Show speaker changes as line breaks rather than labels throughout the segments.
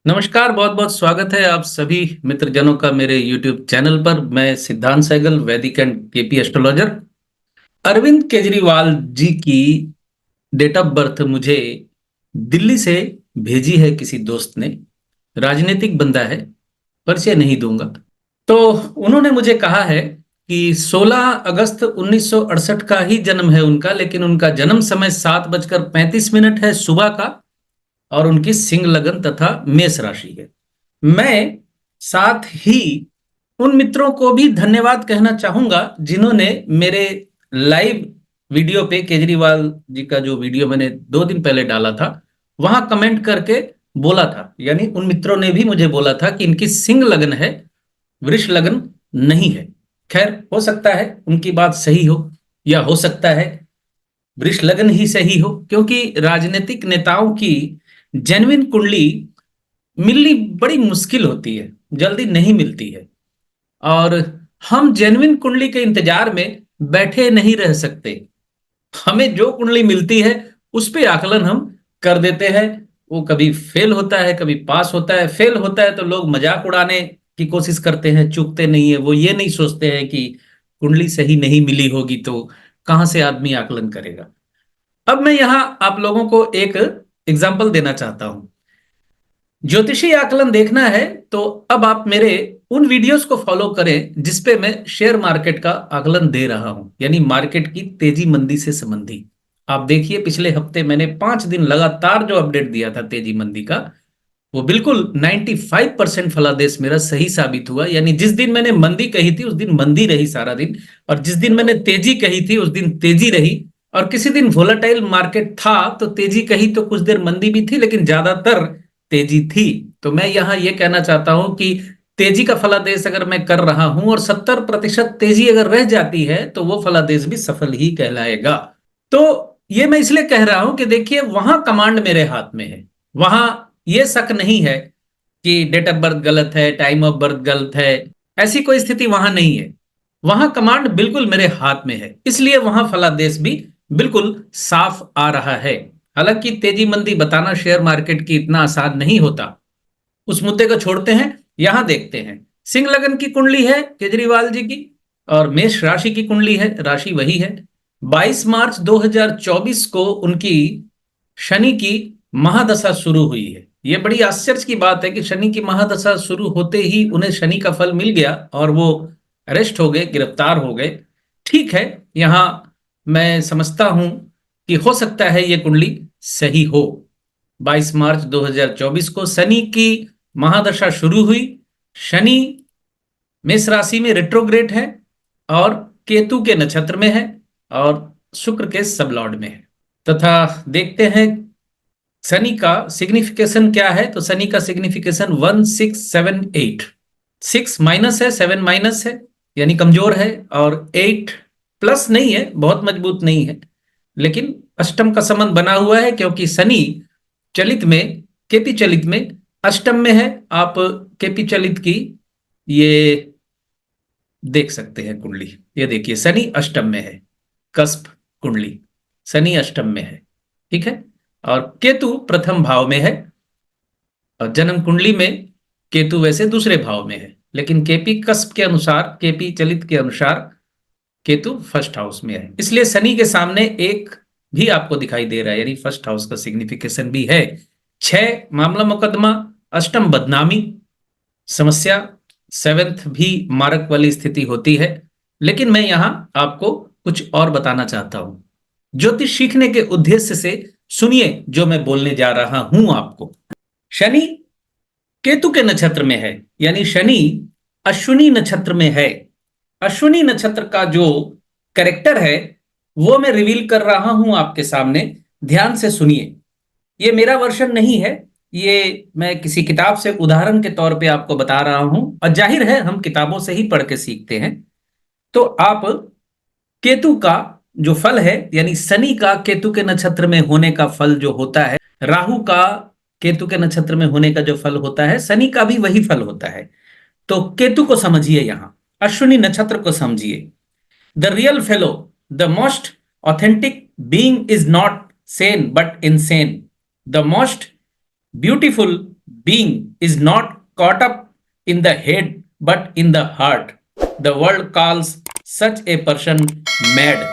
नमस्कार, बहुत बहुत स्वागत है आप सभी मित्रजनों का मेरे YouTube चैनल पर। मैं Siddhant Sehgal, Vedic and KP astrologer. Arvind Kejriwal ji की डेट ऑफ बर्थ मुझे दिल्ली से भेजी है किसी दोस्त ने। राजनीतिक बंदा है, परिचय नहीं दूंगा। तो उन्होंने मुझे कहा है कि 16 अगस्त 1968 का ही जन्म है उनका, लेकिन उनका जन्म समय 7:35 है सुबह का, और उनकी सिंह लगन तथा मेष राशि है। मैं साथ ही उन मित्रों को भी धन्यवाद कहना चाहूंगा जिन्होंने मेरे लाइव वीडियो पे, केजरीवाल जी का जो वीडियो मैंने 2 दिन पहले डाला था, वहां कमेंट करके बोला था। यानी उन मित्रों ने भी मुझे बोला था कि इनकी सिंह लगन है, वृष लगन नहीं है। खैर, हो सकता है उनकी बात सही हो, या हो सकता है वृष लगन ही सही हो, क्योंकि राजनीतिक नेताओं की जेन्युइन कुंडली मिलनी बड़ी मुश्किल होती है, जल्दी नहीं मिलती है। और हम जेन्युइन कुंडली के इंतजार में बैठे नहीं रह सकते। हमें जो कुंडली मिलती है उस पे आकलन हम कर देते हैं। वो कभी फेल होता है, कभी पास होता है। फेल होता है तो लोग मजाक उड़ाने की कोशिश करते हैं, चूकते नहीं है। वो ये नहीं सोचते हैं कि कुंडली सही नहीं मिली होगी तो कहां से आदमी आकलन करेगा। अब मैं यहां आप लोगों को एक एग्जाम्पल देना चाहता हूं। ज्योतिषी आकलन देखना है तो अब आप मेरे उन वीडियोस को फॉलो करें जिसपे मैं शेयर मार्केट का आकलन दे रहा हूं, यानी मार्केट की तेजी मंदी से संबंधी। आप देखिए, पिछले हफ्ते मैंने 5 दिन लगातार जो अपडेट दिया था तेजी मंदी का, वो बिल्कुल 95% फलादेश मेरा सही साबित हुआ। यानी जिस दिन मैंने मंदी कही थी उस दिन मंदी रही सारा दिन, और जिस दिन मैंने तेजी कही थी उस दिन तेजी रही। और किसी दिन वोलाटाइल मार्केट था तो तेजी कही तो कुछ देर मंदी भी थी, लेकिन ज्यादातर तेजी थी। तो मैं यहां यह कहना चाहता हूं कि तेजी का फलादेश अगर मैं कर रहा हूं और 70% तेजी अगर रह जाती है तो वो फलादेश भी सफल ही कहलाएगा। तो ये मैं इसलिए कह रहा हूं कि देखिए, वहां कमांड मेरे हाथ में है। वहां ये शक नहीं है कि डेट ऑफ बर्थ गलत है, टाइम ऑफ बर्थ गलत है। ऐसी कोई स्थिति वहां नहीं है। वहां कमांड बिल्कुल मेरे हाथ में है, इसलिए वहां फलादेश भी बिल्कुल साफ आ रहा है। हालांकि तेजी मंदी बताना शेयर मार्केट की इतना आसान नहीं होता। उस मुद्दे को छोड़ते हैं, यहां देखते हैं। सिंह लगन की कुंडली है केजरीवाल जी की, और मेष राशि की कुंडली है, राशि वही है। 22 मार्च 2024 को उनकी शनि की महादशा शुरू हुई है। यह बड़ी आश्चर्य की बात है कि शनि की महादशा शुरू होते ही उन्हें शनि का फल मिल गया और वो अरेस्ट हो गए, गिरफ्तार हो गए। ठीक है, यहां मैं समझता हूं कि हो सकता है यह कुंडली सही हो। 22 मार्च 2024 को शनि की महादशा शुरू हुई। शनि मेष राशि में रेट्रोग्रेड है, और केतु के नक्षत्र में है, और शुक्र के सबलॉर्ड में है। तथा देखते हैं शनि का सिग्निफिकेशन क्या है। तो शनि का सिग्निफिकेशन 1678। 6 माइनस है, 7 माइनस है, यानी कमजोर है। और 8 प्लस नहीं है, बहुत मजबूत नहीं है, लेकिन अष्टम का संबंध बना हुआ है, क्योंकि शनि चलित में, केपी चलित में अष्टम में है। आप केपी चलित की ये देख सकते हैं कुंडली। ये देखिए, शनि अष्टम में है, कस्प कुंडली, शनि अष्टम में है। ठीक है, और केतु प्रथम भाव में है। और जन्म कुंडली में केतु वैसे दूसरे भाव में है, लेकिन केपी कस्प के अनुसार, केपी चलित के अनुसार केतु फर्स्ट हाउस में है। इसलिए शनि के सामने एक भी आपको दिखाई दे रहा है, यानी फर्स्ट हाउस का सिग्निफिकेशन भी है। 6 मामला मुकदमा, अष्टम बदनामी, समस्या, 7th भी मारक वाली स्थिति होती है। लेकिन मैं यहां आपको कुछ और बताना चाहता हूं। ज्योतिष सीखने के उद्देश्य से सुनिए जो मैं बोलने जा रहा हूं आपको। शनि केतु के नक्षत्र में है, यानी शनि अश्विनी नक्षत्र में है। अश्विनी नक्षत्र का जो कैरेक्टर है वो मैं रिवील कर रहा हूं आपके सामने। ध्यान से सुनिए, ये मेरा वर्षन नहीं है, ये मैं किसी किताब से उदाहरण के तौर पे आपको बता रहा हूं। और जाहिर है हम किताबों से ही पढ़ के सीखते हैं। तो आप केतु का जो फल है, यानी शनि का केतु के नक्षत्र में होने का फल जो होता है, राहु का केतु के नक्षत्र में होने का जो फल होता है, शनि का भी वही फल होता है। तो केतु को समझिए, यहां अश्विनी नक्षत्र को समझिए। The real fellow, the most authentic being is not Sen but insane. The most beautiful being is not caught up in the head but in the heart. The world calls such a person mad,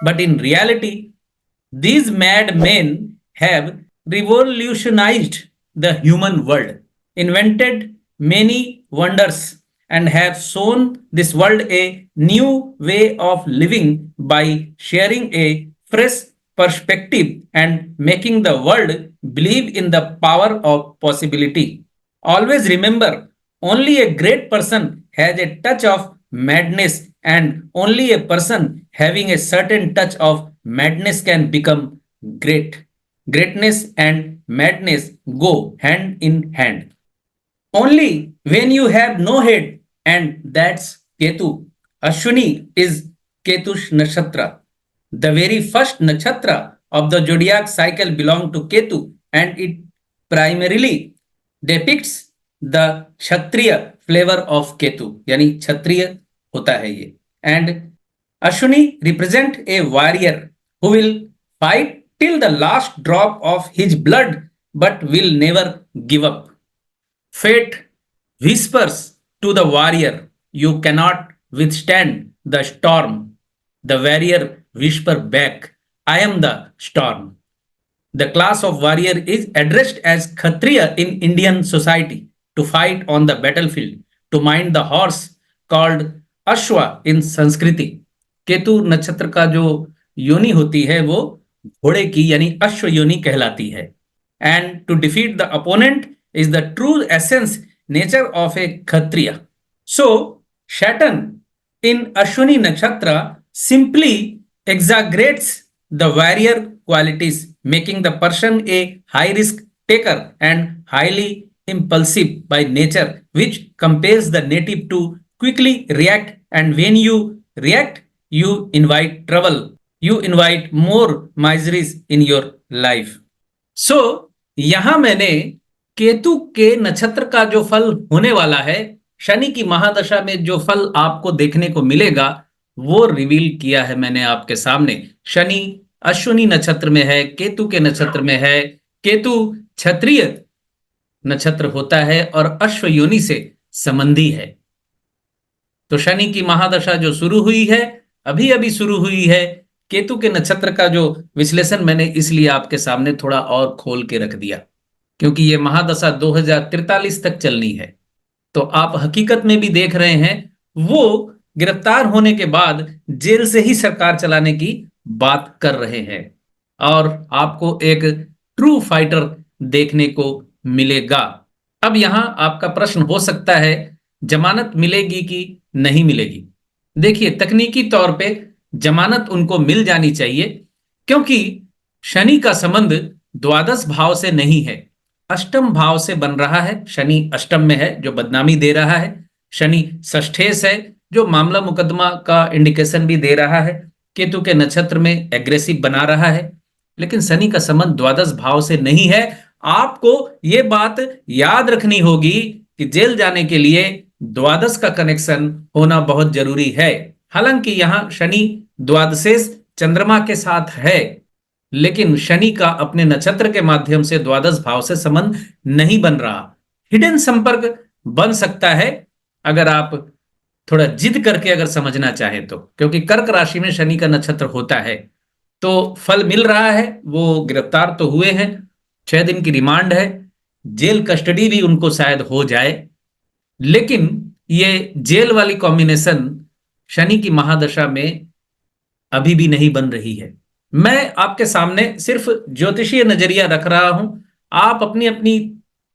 but in reality, these mad men have revolutionized the human world, invented many wonders, and have shown this world a new way of living by sharing a fresh perspective and making the world believe in the power of possibility. Always remember, only a great person has a touch of madness, and only a person having a certain touch of madness can become great. Greatness and madness go hand in hand. Only when you have no head, and that's Ketu. Ashwini is Ketu's nakshatra. The very first nakshatra of the zodiac cycle belong to Ketu, and it primarily depicts the Kshatriya flavor of Ketu, यानी क्षत्रिय होता है ये. And Ashwini represent a warrior who will fight till the last drop of his blood but will never give up. Fate whispers to the warrior, "You cannot withstand the storm." The warrior whispers back, "I am the storm." The class of warrior is addressed as Kshatriya in Indian society, to fight on the battlefield, to mind the horse, called Ashwa in Sanskriti. Ketu नक्षत्र का जो योनि होती है वो घोड़े की यानी अश्व योनि कहलाती है. And to defeat the opponent is the true essence nature of a Kshatriya. So, Saturn in Ashwini Nakshatra simply exaggerates the warrior qualities, making the person a high risk taker and highly impulsive by nature, which compels the native to quickly react, and when you react, you invite trouble. You invite more miseries in your life. So, यहां मैंने केतु के नक्षत्र का जो फल होने वाला है, शनि की महादशा में जो फल आपको देखने को मिलेगा, वो रिवील किया है मैंने आपके सामने. शनि अश्विनी नक्षत्र में है, केतु के नक्षत्र में है. केतु क्षत्रिय नक्षत्र होता है और अश्व योनि से संबंधी है. तो शनि की महादशा जो शुरू हुई है, अभी अभी शुरू हुई है. केतु के नक्षत्र का जो विश्लेषण मैंने इसलिए आपके सामने थोड़ा और खोल के रख दिया, क्योंकि ये महादशा 2043 तक चलनी है. तो आप हकीकत में भी देख रहे हैं, वो गिरफ्तार होने के बाद जेल से ही सरकार चलाने की बात कर रहे हैं, और आपको एक ट्रू फाइटर देखने को मिलेगा. अब यहां आपका प्रश्न हो सकता है, जमानत मिलेगी कि नहीं मिलेगी. देखिए, तकनीकी तौर पे जमानत उनको मिल जानी चाहिए, क्योंकि शनि का संबंध द्वादश भाव से नहीं है, अष्टम भाव से बन रहा है. शनि अष्टम में है जो बदनामी दे रहा है. शनि षष्ठेश है जो मामला मुकदमा का इंडिकेशन भी दे रहा है. केतु के नक्षत्र में एग्रेसिव बना रहा है, लेकिन शनि का संबंध द्वादश भाव से नहीं है. आपको ये बात याद रखनी होगी कि जेल जाने के लिए द्वादश का कनेक्शन होना बहुत जरूरी है. हालांकि यहां शनि द्वादशेश चंद्रमा के साथ है, लेकिन शनि का अपने नक्षत्र के माध्यम से द्वादश भाव से संबंध नहीं बन रहा. हिडन संपर्क बन सकता है अगर आप थोड़ा जिद करके अगर समझना चाहें तो, क्योंकि कर्क राशि में शनि का नक्षत्र होता है. तो फल मिल रहा है, वो गिरफ्तार तो हुए हैं, 6 दिन की रिमांड है, जेल कस्टडी भी उनको शायद हो जाए, लेकिन ये जेल वाली कॉम्बिनेशन शनि की महादशा में अभी भी नहीं बन रही है. मैं आपके सामने सिर्फ ज्योतिषीय नजरिया रख रहा हूं. आप अपनी अपनी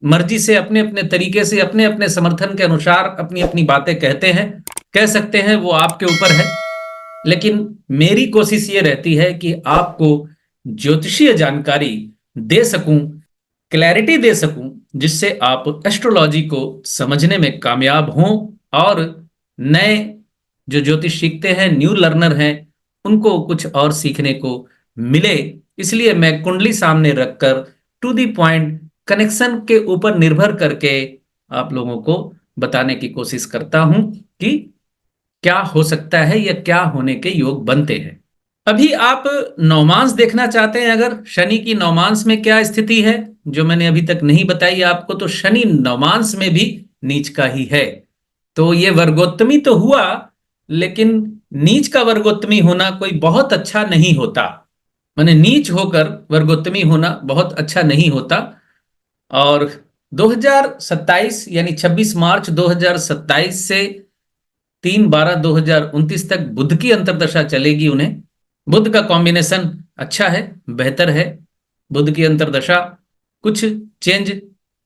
मर्जी से, अपने अपने तरीके से, अपने अपने समर्थन के अनुसार अपनी अपनी बातें कहते हैं, कह सकते हैं, वो आपके ऊपर है. लेकिन मेरी कोशिश ये रहती है कि आपको ज्योतिषीय जानकारी दे सकूं, क्लैरिटी दे सकूं, जिससे आप एस्ट्रोलॉजी को समझने में कामयाब हों, और नए जो ज्योतिष सीखते हैं, न्यू लर्नर हैं, उनको कुछ और सीखने को मिले. इसलिए मैं कुंडली सामने रखकर टू द पॉइंट कनेक्शन के ऊपर निर्भर करके आप लोगों को बताने की कोशिश करता हूं कि क्या हो सकता है या क्या होने के योग बनते हैं. अभी आप नौमांस देखना चाहते हैं, अगर शनि की नौमांस में क्या स्थिति है जो मैंने अभी तक नहीं बताई आपको, तो शनि नौमांस में भी नीच का ही है। तो ये वर्गोत्तमी तो हुआ, लेकिन नीच का वर्गोत्तमी होना कोई बहुत अच्छा नहीं होता। माने नीच होकर वर्गोत्तमी होना बहुत अच्छा नहीं होता। और 2027 यानी 26 मार्च 2027 से 3/12/2029 तक बुध की अंतर्दशा चलेगी उन्हें। बुध का कॉम्बिनेशन अच्छा है, बेहतर है। बुध की अंतर्दशा कुछ चेंज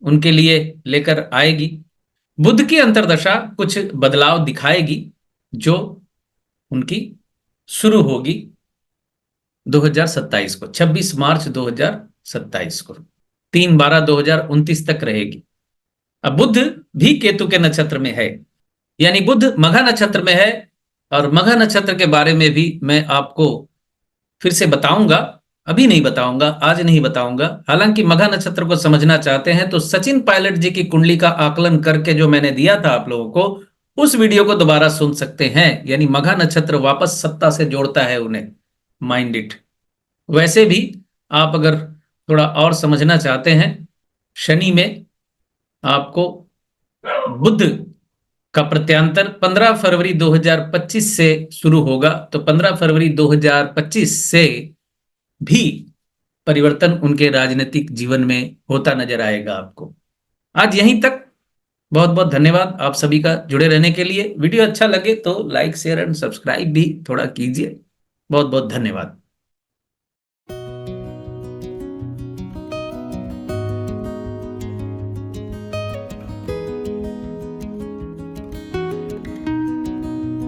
उनके लिए लेकर आएगी। बुध की अंतर्दशा कुछ बदलाव दिखाएगी जो उनकी शुरू होगी 2027 को, 26 मार्च 2027 को, 3/12/2029 तक रहेगी। अब बुध भी केतु के नक्षत्र में है, यानी बुध मघा नक्षत्र में है। और मघा नक्षत्र के बारे में भी मैं आपको फिर से बताऊंगा, अभी नहीं बताऊंगा, आज नहीं बताऊंगा। हालांकि मघा नक्षत्र को समझना चाहते हैं तो सचिन पायलट जी की कुंडली का आकलन करके जो मैंने दिया था आप लोगों को, उस वीडियो को दोबारा सुन सकते हैं। यानी मघा नक्षत्र वापस सत्ता से जोड़ता है उन्हें, माइंड इट। वैसे भी आप अगर थोड़ा और समझना चाहते हैं, शनि में आपको बुध का प्रत्यांतर 15 फरवरी 2025 से शुरू होगा। तो 15 फरवरी 2025 से भी परिवर्तन उनके राजनीतिक जीवन में होता नजर आएगा आपको। आज यहीं तक। बहुत बहुत धन्यवाद आप सभी का जुड़े रहने के लिए। वीडियो अच्छा लगे तो लाइक शेयर एंड सब्सक्राइब भी थोड़ा कीजिए। बहुत बहुत धन्यवाद।